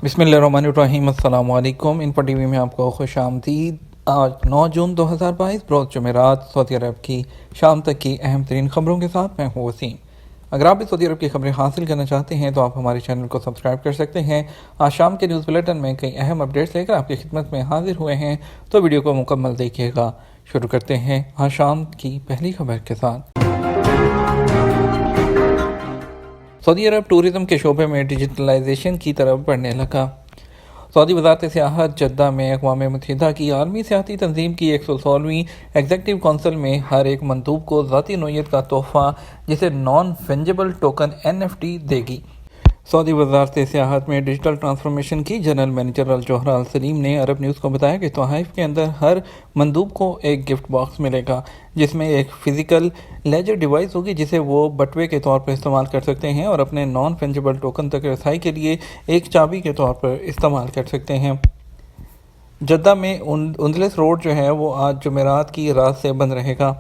बिस्मिल्लाहिर्रहमानिर्रहीम। अस्सलाम वालेकुम। इन पर टीवी में आपको खुश आमदीद। आज 9 जून 2022 रोज़ जुमेरात सऊदी अरब की शाम तक की अहम तरीन खबरों के साथ मैं हूँ वसीम। अगर आप भी सऊदी अरब की खबरें हासिल करना चाहते हैं तो आप हमारे चैनल को सब्सक्राइब कर सकते हैं। आज शाम के न्यूज़ बुलेटिन में कई अहम अपडेट्स लेकर आपकी खिदमत में हाजिर हुए हैं, तो वीडियो को मुकम्मल देखिएगा। शुरू करते हैं आज शाम की पहली खबर के साथ। सऊदी अरब टूरिज़म के शोबे में डिजिटलाइजेशन की तरफ बढ़ने लगा। सऊदी वज़ारत सियाहत जद्दा में अक़वाम मुत्तहिदा की आलमी सियाहती तंजीम की 116वीं एग्जीक्यूटिव कौंसिल में हर एक मंदूब को ज़ाती नौइयत का तोहफ़ा जिसे नॉन फंजिबल टोकन NFT देगी। सऊदी वज़ारत सियाहत में डिजिटल ट्रांसफॉर्मेशन की जनरल मैनेजर अल जोहरा अल सलीम ने अरब न्यूज़ को बताया कि तोहफ़े के अंदर हर मंदूब को एक गिफ्ट बॉक्स मिलेगा जिसमें एक फ़िज़िकल लेजर डिवाइस होगी जिसे वो बटवे के तौर पर इस्तेमाल कर सकते हैं और अपने नॉन फंजिबल टोकन तक रसाई के लिए एक चाबी के तौर पर इस्तेमाल कर सकते हैं। जद्दा में उंदलस रोड जो है वो आज जुमेरात की रात से बंद रहेगा।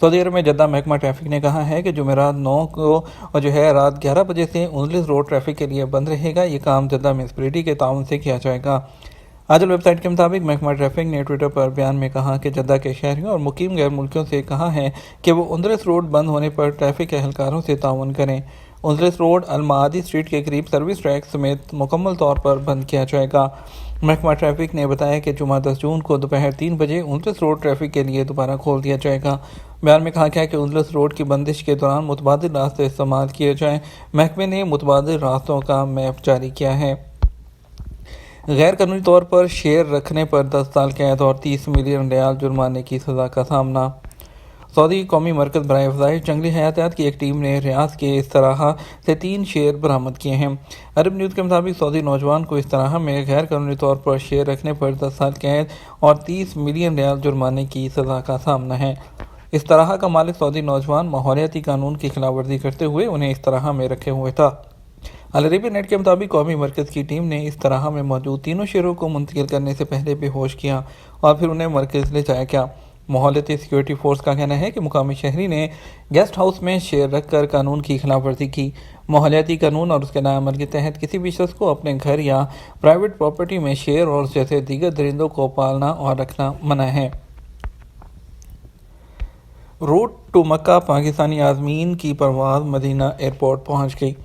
सऊदी अरब में जद्दा महकमा ट्रैफिक ने कहा है कि जुमेरात 9 को और जो है रात 11 बजे से उंदलस रोड ट्रैफिक के लिए बंद रहेगा। ये काम जद्दा म्यूनिसिपैलिटी के ताउन से किया जाएगा। आजल वेबसाइट के मुताबिक महकमा ट्रैफिक ने ट्विटर पर बयान में कहा कि जद्दा के शहरियों और मुकीम गैर मुल्कियों से कहा है कि वो उंदलस रोड बंद होने पर ट्रैफिक के एहलकारों से ताउन करें। उंदलस रोड अलमादी स्ट्रीट के करीब सर्विस ट्रैक समेत मुकम्मल तौर पर बंद किया जाएगा। महकमा ट्रैफिक ने बताया कि जुमा 10 जून को दोपहर 3 बजे उंदलस रोड ट्रैफिक के लिए दोबारा खोल दिया जाएगा। बयान में कहा गया कि उंदलस रोड की बंदिश के दौरान मुतबादिल रास्ते इस्तेमाल किए जाएँ। महकमे ने मुतबादिल रास्तों का मैप जारी किया है। गैर कानूनी तौर पर शेयर रखने पर 10 साल कैद और 30 मिलियन रियाल जुर्माने की सज़ा का सामना। सऊदी कौमी मरकज़ बराए अफ़ज़ाइश जंगली हयातियात की एक टीम ने रियाज के इस तरह से 3 शेर बरामद किए हैं। अरब न्यूज़ के मुताबिक सऊदी नौजवान को इस तरह में गैर कानूनी तौर पर शेयर रखने पर 10 साल कैद और 30 मिलियन रियाल जुर्माने की सज़ा का सामना है। इस तरह का मालिक सऊदी नौजवान माहौलियाती कानून की खिलाफ वर्जी करते हुए उन्हें इस तरह में रखे हुए था। अल अरेबिया नेट के मुताबिक कौमी मरकज़ की टीम ने इस तरह में मौजूद तीनों शेरों को मुंतकिल करने से पहले बेहोश किया और फिर उन्हें मरकज़ ले जाया गया। माहौलियाती सिक्योरिटी फोर्स का कहना है कि मुकामी शहरी ने गेस्ट हाउस में शेयर रखकर कानून की खिलाफ वर्जी की। माहौलियाती कानून और उसके नाअमल के तहत किसी भी शख्स को अपने घर या प्राइवेट प्रॉपर्टी में शेर और जैसे दीगर दरिंदों को पालना और रखना मना है। रूट टू मक्का पाकिस्तानी आज़मीन की परवाज़ मदीना एयरपोर्ट पहुँच गई।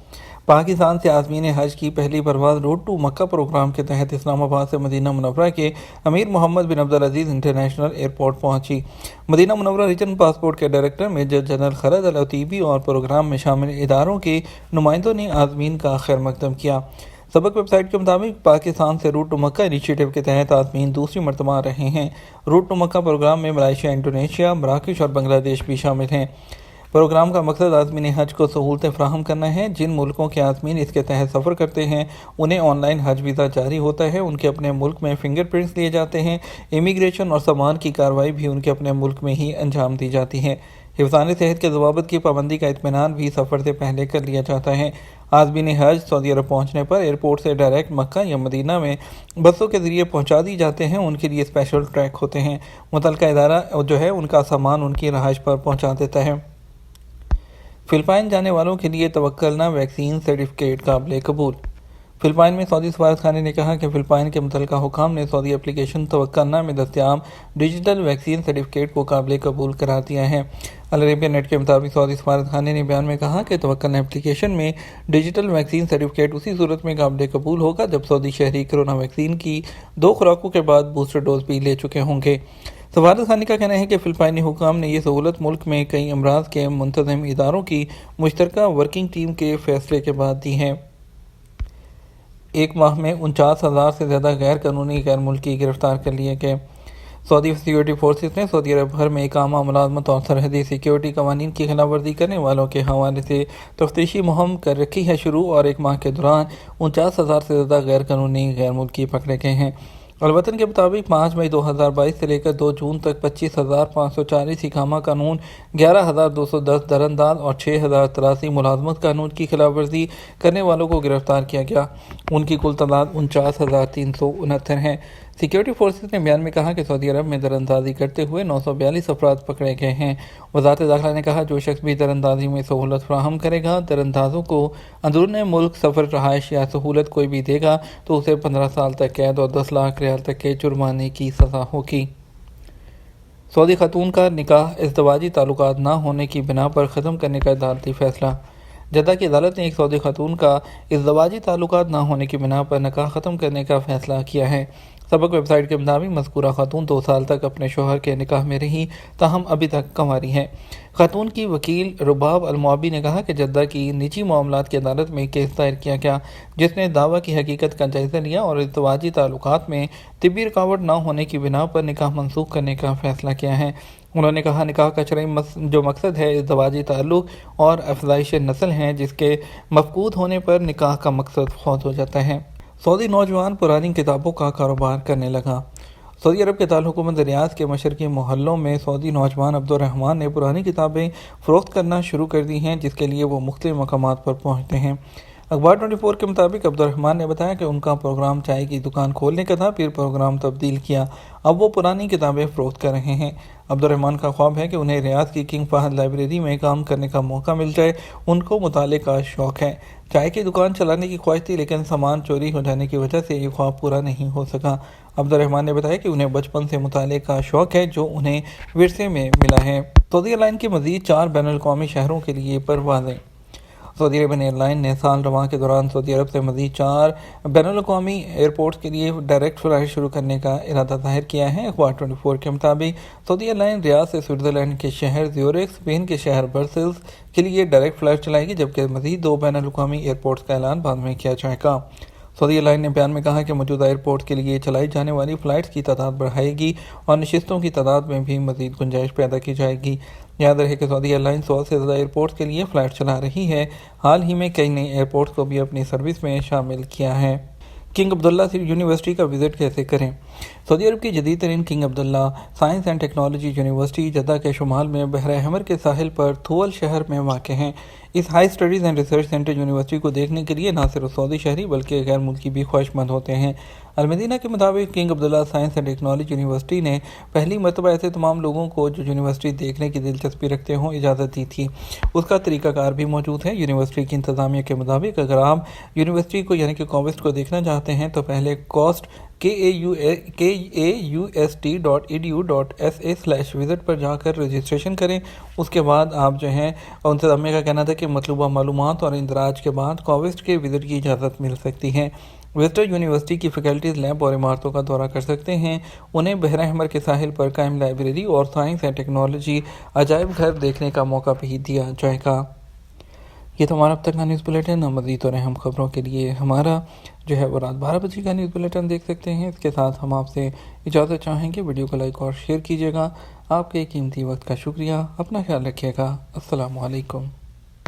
पाकिस्तान से आज़मीन हज की पहली परवाज़ रूट टू मक्का प्रोग्राम के तहत इस्लामाबाद से मदीना मुनव्वरा के अमीर मोहम्मद बिन अब्दुल अजीज़ इंटरनेशनल एयरपोर्ट पहुंची। मदीना मुनव्वरा रीजन पासपोर्ट के डायरेक्टर मेजर जनरल खलद अल अतीबी और प्रोग्राम में शामिल इदारों के नुमाइंदों ने आज़मीन का खैर मकदम किया। सबक वेबसाइट के मुताबिक पाकिस्तान से रूट टू मक्का इनिशिएटिव के तहत आज़मीन दूसरी मरतबा आ रहे हैं। रूट टू मक्का प्रोग्राम में मलेशिया, इंडोनेशिया, मराकश और बांग्लादेश भी शामिल हैं। प्रोग्राम का मकसद आज़मीन हज को सहूलतें फ़राहम करना है। जिन मुल्कों के आज़मीन इसके तहत सफ़र करते हैं उन्हें ऑनलाइन हज वीज़ा जारी होता है, उनके अपने मुल्क में फिंगरप्रिंट्स लिए जाते हैं। इमिग्रेशन और सामान की कार्रवाई भी उनके अपने मुल्क में ही अंजाम दी जाती है। हिफ़्ज़ान सेहत के ज़वाबित की पाबंदी का इत्मीनान भी सफ़र से पहले कर लिया जाता है। आज़मीन हज सऊदी अरब पहुँचने पर एयरपोर्ट से डायरेक्ट मक्का या मदीना में बसों के ज़रिए पहुँचा दी जाते हैं। उनके लिए स्पेशल ट्रैक होते हैं। मुतल्लिका इदारा जो है उनका सामान उनकी रहाइश पर पहुँचा देता है। फ़िलिपाइन जाने वालों के लिए तवक्कलना वैक्सीन सर्टिफिकेट काबिल कबूल। फ़िलिपाइन में सऊदी सफारतखाने ने कहा कि फ़िलिपाइन के मुतल्लिका हुकाम ने सऊदी एप्लीकेशन तवक्कलना में दस्तयाब डिजिटल वैक्सीन सर्टिफिकेट को काबिल कबूल करार दिया है। अल अरेबिया नेट के मुताबिक सऊदी सफारतखाने ने बयान में कहा कि तवक्कलना एप्लीकेशन में डिजिटल वैक्सीन सर्टिफिकेट उसी सूरत में काबिल कबूल होगा जब सऊदी शहरी कोरोना वैक्सीन की 2 खुराकों के बाद बूस्टर डोज भी ले चुके होंगे। सफारतखाने का कहना है कि फ़िलिपाइनी हुकाम ने यह सहूलत मुल्क में कई अमराज के मुंतज़म इदारों की मुश्तरका वर्किंग टीम के फैसले के बाद दी है। एक माह में 49,000 से ज़्यादा गैर कानूनी गैर मुल्की गिरफ्तार कर लिए गए। सऊदी सिक्योरिटी फोर्सेस ने सऊदी अरब भर में इकामा, मुलाजमत और सरहदी सिक्योरिटी कवानीन की खिलाफ वर्जी करने वालों के हवाले से तफ्तीशी मुहिम कर रखी है शुरू और एक माह के दौरान 49,000 से ज़्यादा गैर कानूनी गैर मुल्की पकड़े गए हैं। अलवतन के मुताबिक 5 मई 2022 से लेकर 2 जून तक 25,540 इकामा कानून, 11,210 दरअंदाज और 6,083 मुलाजमत कानून की खिलाफ वर्जी करने वालों को गिरफ्तार किया गया। उनकी कुल तादाद 49,369 है। سیکیورٹی فورسز نے بیان میں کہا کہ سعودی عرب میں دراندازی کرتے ہوئے 942 افراد پکڑے گئے ہیں۔ وزارت داخلہ نے کہا جو شخص بھی دراندازی میں سہولت فراہم کرے گا، دراندازوں کو اندرون ملک سفر، رہائش یا سہولت کوئی بھی دے گا تو اسے 15 سال تک قید اور 10 لاکھ ریال تک کے جرمانے کی سزا ہوگی۔ سعودی خاتون کا نکاح ازدواجی تعلقات نہ ہونے کی بنا پر ختم کرنے کا عدالتی فیصلہ۔ جدہ کی عدالت نے ایک سعودی خاتون کا ازدواجی تعلقات نہ ہونے کی بنا پر نکاح ختم کرنے کا فیصلہ کیا ہے۔ سبق ویب سائٹ کے مطابق مذکورہ خاتون 2 سال تک اپنے شوہر کے نکاح میں رہی، تاہم ابھی تک کنواری ہے۔ خاتون کی وکیل رباب المعابی نے کہا کہ جدہ کی نجی معاملات کی عدالت میں کیس دائر کیا گیا، جس نے دعویٰ کی حقیقت کا جائزہ لیا اور ازدواجی تعلقات میں طبی رکاوٹ نہ ہونے کی بنا پر نکاح منسوخ کرنے کا فیصلہ کیا ہے۔ انہوں نے کہا نکاح کا شرعی جو مقصد ہے ازدواجی تعلق اور افزائش نسل ہیں، جس کے مفقود ہونے پر نکاح کا مقصد فوت ہو جاتا ہے۔ سعودی نوجوان پرانی کتابوں کا کاروبار کرنے لگا۔ سعودی عرب کے دارالحکومت ریاض کے مشرقی محلوں میں سعودی نوجوان عبدالرحمن نے پرانی کتابیں فروخت کرنا شروع کر دی ہیں، جس کے لیے وہ مختلف مقامات پر پہنچتے ہیں۔ اخبار 24 کے مطابق عبدالرحمن نے بتایا کہ ان کا پروگرام چائے کی دکان کھولنے کا تھا، پھر پروگرام تبدیل کیا، اب وہ پرانی کتابیں فروخت کر رہے ہیں۔ عبدالرحمن کا خواب ہے کہ انہیں ریاض کی کنگ فہد لائبریری میں کام کرنے کا موقع مل جائے۔ ان کو مطالعے کا شوق ہے۔ چائے کی دکان چلانے کی خواہش تھی، لیکن سامان چوری ہو جانے کی وجہ سے یہ خواب پورا نہیں ہو سکا۔ عبدالرحمن نے بتایا کہ انہیں بچپن سے مطالعے کا شوق ہے، جو انہیں ورثے میں ملا ہے۔ سعودی ایئر لائن کی مزید 4 بین الاقوامی شہروں کے لیے پروازیں۔ سعودی عربین ایئر لائن نے سال رواں کے دوران سعودی عرب سے مزید 4 بین الاقوامی ایئرپورٹس کے لیے ڈائریکٹ فلائٹ شروع کرنے کا ارادہ ظاہر کیا ہے۔ اخبار 24 کے مطابق سعودی ایئر لائن ریاض سے سوئٹزرلینڈ کے شہر زیورخ، اسپین کے شہر برسلز کے لیے ڈائریکٹ فلائٹ چلائے گی، جبکہ مزید 2 بین الاقوامی ایئرپورٹس کا اعلان بعد میں کیا جائے گا۔ سعودی ایئر لائن نے بیان میں کہا کہ موجودہ ایئرپورٹ کے لیے چلائی جانے والی فلائٹس کی تعداد بڑھائے گی اور نشستوں کی تعداد میں بھی مزید گنجائش پیدا کی جائے گی۔ یاد رہے کہ سعودی ایئر لائن 100 سے زیادہ ایئرپورٹس کے لیے فلائٹ چلا رہی ہے۔ حال ہی میں کئی نئے ایئرپورٹس کو بھی اپنی سروس میں شامل کیا ہے۔ کنگ عبداللہ یونیورسٹی کا وزٹ کیسے کریں؟ سعودی عرب کی جدید ترین King Abdullah Science and Technology University Jeddah کے شمال میں بحر احمر کے ساحل پر تھول شہر میں واقع ہے۔ اس high studies and research centre university کو دیکھنے کے لیے نہ صرف سعودی شہری بلکہ غیر ملکی بھی خواہش مند ہوتے ہیں۔ المدینہ کے مطابق king Abdullah Science and Technology university نے پہلی مرتبہ ایسے تمام لوگوں کو جو یونیورسٹی دیکھنے کی دلچسپی رکھتے ہوں اجازت دی تھی۔ اس کا طریقہ کار بھی موجود ہے۔ یونیورسٹی کی انتظامیہ کے مطابق اگر آپ یونیورسٹی کو یعنی کہ کوسٹ کو دیکھنا چاہتے ہیں تو پہلے کوسٹ kaust.edu.sa/visit پر جا کر رجسٹریشن کریں۔ اس کے بعد آپ انتظامیہ کا کہنا تھا کہ مطلوبہ معلومات اور اندراج کے بعد کوسٹ کے وزٹ کی اجازت مل سکتی ہے۔ وزٹر یونیورسٹی کی فیکلٹیز، لیب اور عمارتوں کا دورہ کر سکتے ہیں۔ انہیں بحر احمر کے ساحل پر قائم لائبریری اور سائنس اینڈ ٹیکنالوجی عجائب گھر دیکھنے کا موقع بھی دیا جائے گا۔ یہ تو ہمارا اب تک کا نیوز بلیٹن۔ مزید اور اہم خبروں کے لیے ہمارا وہ رات 12 بجے کا نیوز بلیٹن دیکھ سکتے ہیں۔ اس کے ساتھ ہم آپ سے اجازت چاہیں گے، ویڈیو کو لائک اور شیئر کیجیے گا۔ آپ کے قیمتی وقت کا شکریہ۔ اپنا خیال رکھیے گا۔ السلام علیکم۔